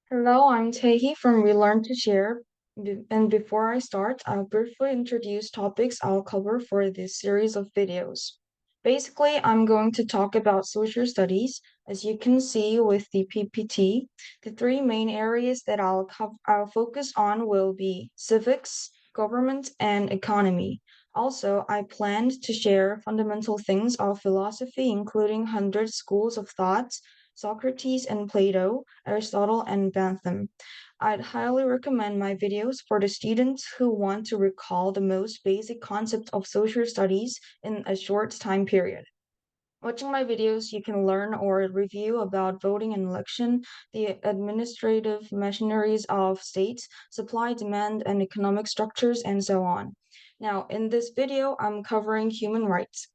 Hello, I'm Taehee from We Learn to Share. And before I start, I'll briefly introduce topics I'll cover for this series of videos. Basically, I'm going to talk about social studies. As you can see with the PPT, the three main areas that I'll focus on will be civics, government, and economy. Also, I planned to share fundamental things of philosophy, including 100 schools of thought, Socrates and Plato, Aristotle, and Bentham. I'd highly recommend my videos for the students who want to recall the most basic concepts of social studies in a short time period. Watching my videos, you can learn or review about voting and election, the administrative machineries of states, supply, demand, and economic structures, and so on. Now, in this video, I'm covering human rights.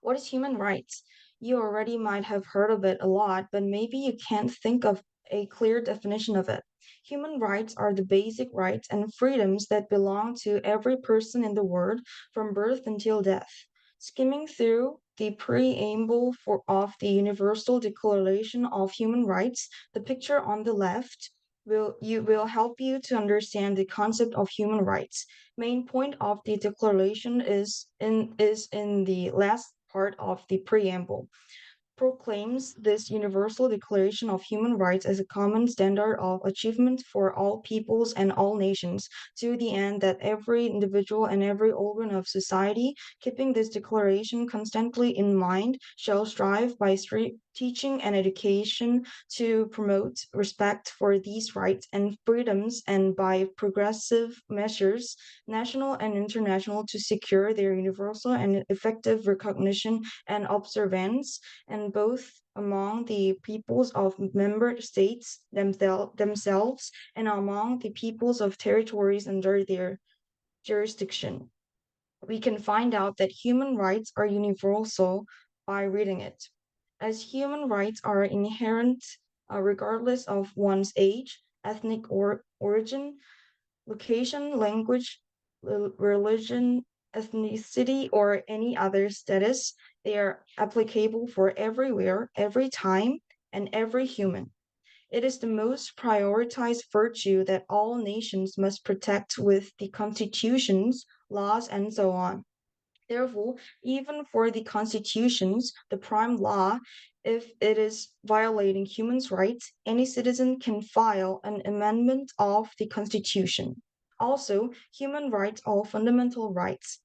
What is human rights? You already might have heard of it a lot, but maybe you can't think of a clear definition of it. Human rights are the basic rights and freedoms that belong to every person in the world from birth until death. Skimming through the preamble of the Universal Declaration of Human Rights, the picture on the left will help you to understand the concept of human rights. Main point of the declaration is in the last part of the preamble proclaims this Universal Declaration of Human Rights as a common standard of achievement for all peoples and all nations, to the end that every individual and every organ of society, keeping this declaration constantly in mind, shall strive by teaching and education to promote respect for these rights and freedoms, and by progressive measures, national and international, to secure their universal and effective recognition and observance, and both among the peoples of member states themselves and among the peoples of territories under their jurisdiction. We can find out that human rights are universal by reading it. As human rights are inherent regardless of one's age, ethnic origin, location, language, religion, ethnicity, or any other status. They are applicable for everywhere, every time, and every human. It is the most prioritized virtue that all nations must protect with the constitutions, laws, and so on. Therefore, even for the constitutions, the prime law, if it is violating human rights, any citizen can file an amendment of the constitution. Also, human rights are fundamental rights.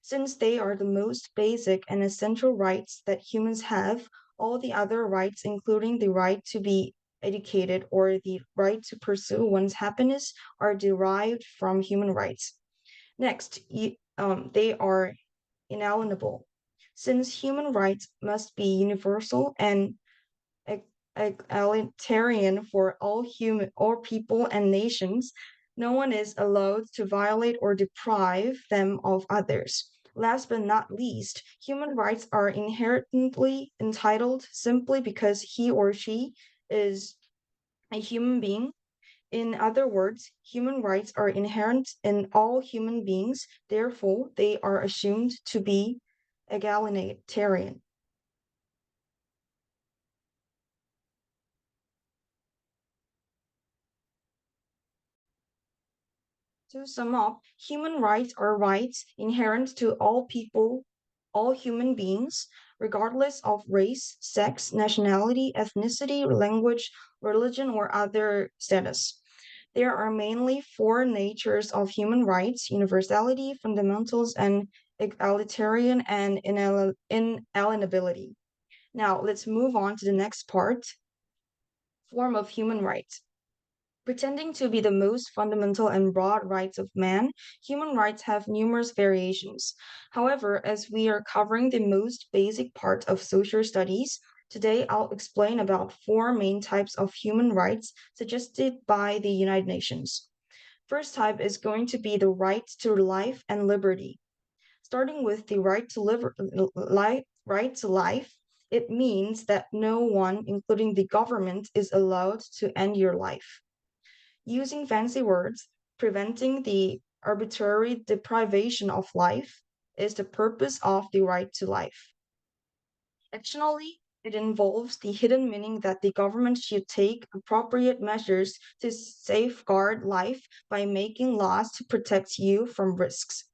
Since they are the most basic and essential rights that humans have, all the other rights, including the right to be educated or the right to pursue one's happiness, are derived from human rights. Next, they are inalienable. Since human rights must be universal and egalitarian for all people and nations, no one is allowed to violate or deprive them of others. Last but not least, human rights are inherently entitled simply because he or she is a human being. In other words, human rights are inherent in all human beings, therefore, they are assumed to be egalitarian. To sum up, human rights are rights inherent to all people, all human beings, regardless of race, sex, nationality, ethnicity, language, religion, or other status. There are mainly four natures of human rights: universality, fundamentals, and egalitarian and inalienability. Now, let's move on to the next part, form of human rights. Pretending to be the most fundamental and broad rights of man, human rights have numerous variations. However, as we are covering the most basic part of social studies, today I'll explain about four main types of human rights suggested by the United Nations. First type is going to be the right to life and liberty. Starting with the right to life, it means that no one, including the government, is allowed to end your life. Using fancy words, preventing the arbitrary deprivation of life is the purpose of the right to life. Additionally, It involves the hidden meaning that the government should take appropriate measures to safeguard life by making laws to protect you from risks.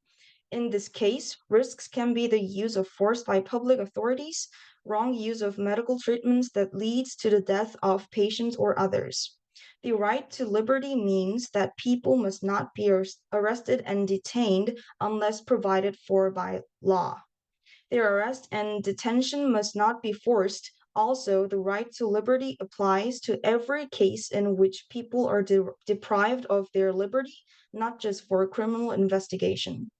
In this case, risks can be the use of force by public authorities, wrong use of medical treatments that leads to the death of patients or others. The right to liberty means that people must not be arrested and detained unless provided for by law. Their arrest and detention must not be forced. Also, the right to liberty applies to every case in which people are deprived of their liberty, not just for criminal investigation.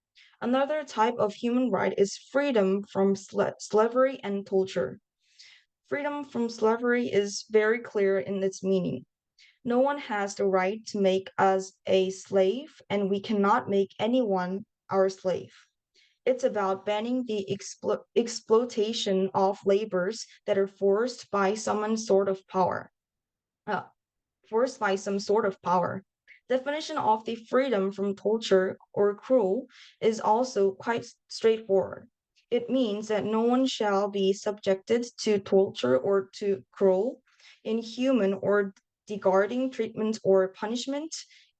Another type of human right is freedom from slavery and torture. Freedom from slavery is very clear in its meaning. No one has the right to make us a slave, and we cannot make anyone our slave. It's about banning the exploitation of labors that are uh, forced by some sort of power. Definition of the freedom from torture or cruel is also quite straightforward. It means that no one shall be subjected to torture or to cruel, inhuman, or degrading treatment or punishment.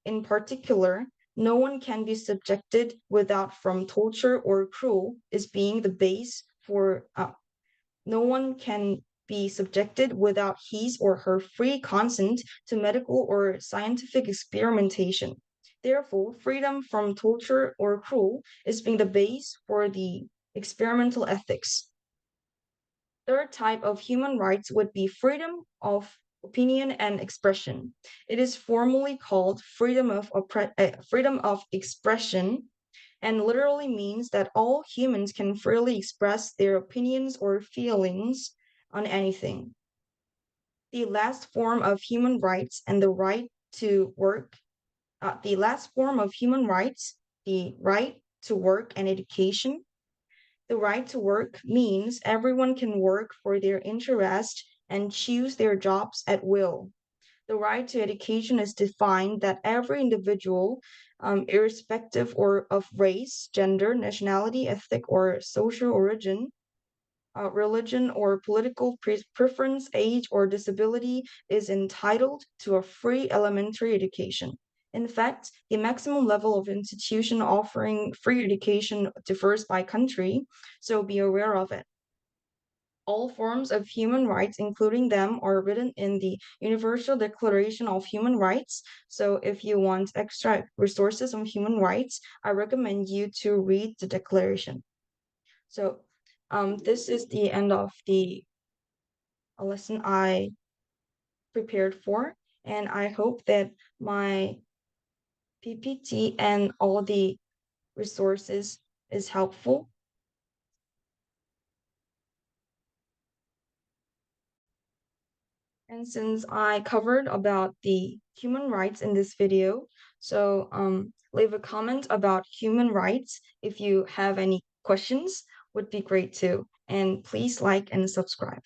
In particular, no one can be subjected without from torture or cruel is being the base for no one can be subjected without his or her free consent to medical or scientific experimentation. Therefore, freedom from torture or cruel is being the base for the experimental ethics. Third type of human rights would be freedom of opinion and expression. It is formally called freedom of expression and literally means that all humans can freely express their opinions or feelings on anything. The last form of human rights and the right to work, the last form of human rights, the right to work and education. The right to work means everyone can work for their interest and choose their jobs at will. The right to education is defined that every individual, irrespective or of race, gender, nationality, ethnic, or social origin, religion, or political preference, age, or disability, is entitled to a free elementary education. In fact, the maximum level of institution offering free education differs by country, so be aware of it. All forms of human rights, including them, are written in the Universal Declaration of Human Rights. So if you want extra resources on human rights, I recommend you to read the declaration. So this is the end of the lesson I prepared for, and I hope that my PPT and all the resources is helpful. And since I covered about the human rights in this video, so leave a comment about human rights if you have any questions would be great too. And please like and subscribe.